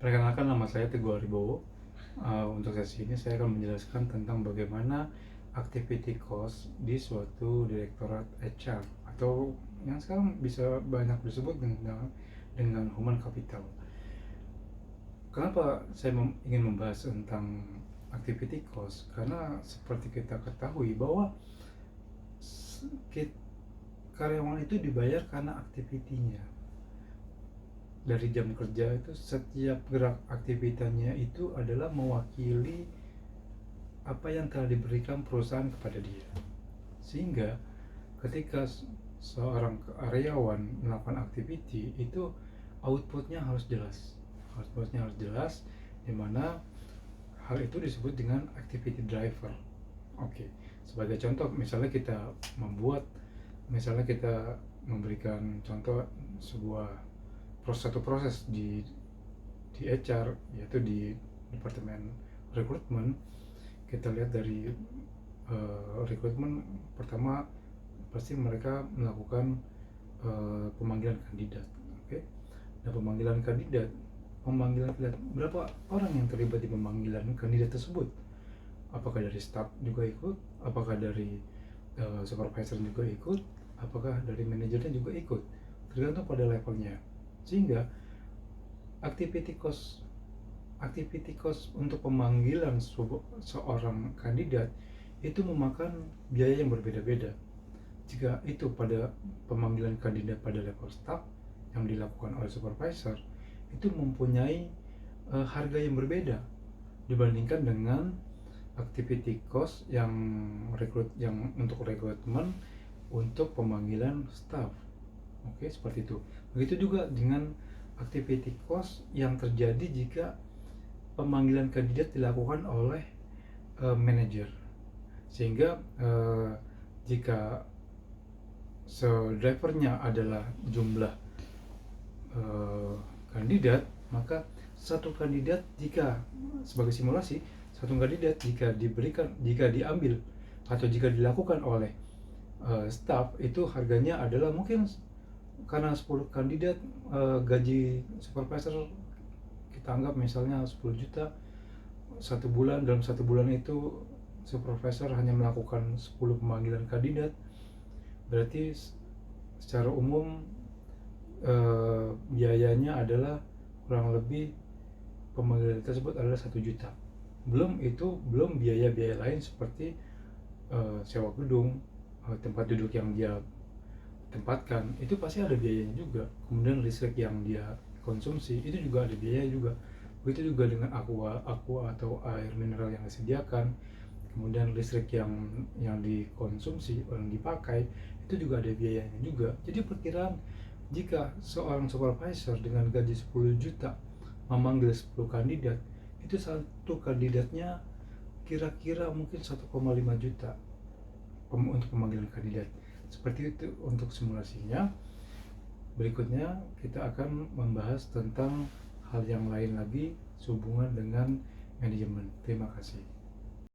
Perkenalkan, nama saya Teguh Aribowo. Untuk sesi ini saya akan menjelaskan tentang bagaimana activity cost di suatu direktorat HR atau yang sekarang bisa banyak disebut dengan human capital. Kenapa saya ingin membahas tentang activity cost? Karena seperti kita ketahui bahwa karyawan itu dibayar karena aktivitinya. Dari jam kerja itu, setiap gerak aktivitasnya itu adalah mewakili apa yang telah diberikan perusahaan kepada dia. Sehingga ketika seorang karyawan melakukan aktiviti itu, outputnya harus jelas. Di mana hal itu disebut dengan activity driver. Oke, sebagai contoh, misalnya kita memberikan contoh satu proses di HR, yaitu di departemen rekrutmen. Kita lihat dari rekrutmen, pertama pasti mereka melakukan pemanggilan kandidat. Oke. Nah, pemanggilan kandidat, berapa orang yang terlibat di pemanggilan kandidat tersebut? Apakah dari staff juga ikut? Apakah dari supervisor juga ikut? Apakah dari manajernya juga ikut? Tergantung pada levelnya. Sehingga activity cost untuk pemanggilan seorang kandidat itu memakan biaya yang berbeda-beda. Jika itu pada pemanggilan kandidat pada level staff yang dilakukan oleh supervisor, itu mempunyai harga yang berbeda dibandingkan dengan activity cost yang untuk rekrutmen untuk pemanggilan staff. Oke, seperti itu. Begitu juga dengan activity cost yang terjadi jika pemanggilan kandidat dilakukan oleh manajer. Sehingga jika drivernya adalah jumlah kandidat, maka satu kandidat sebagai simulasi, jika diambil atau jika dilakukan oleh staff, itu harganya adalah mungkin, karena 10 kandidat, gaji supervisor kita anggap misalnya 10 juta satu bulan. Dalam satu bulan itu supervisor hanya melakukan 10 pemanggilan kandidat, berarti secara umum biayanya adalah kurang lebih, pemanggilan tersebut adalah 1 juta. Belum biaya-biaya lain seperti sewa gedung, tempat duduk yang dia tempatkan, itu pasti ada biayanya juga. Kemudian listrik yang dia konsumsi itu juga ada biaya juga. Begitu juga dengan aqua atau air mineral yang disediakan. Kemudian listrik yang dikonsumsi, yang dipakai, itu juga ada biayanya juga. Jadi perkiraan jika seorang supervisor dengan gaji 10 juta memanggil 10 kandidat, itu satu kandidatnya kira-kira mungkin 1,5 juta untuk pemanggilan kandidat. Seperti itu untuk simulasinya. Berikutnya kita akan membahas tentang hal yang lain lagi sehubungan dengan manajemen. Terima kasih.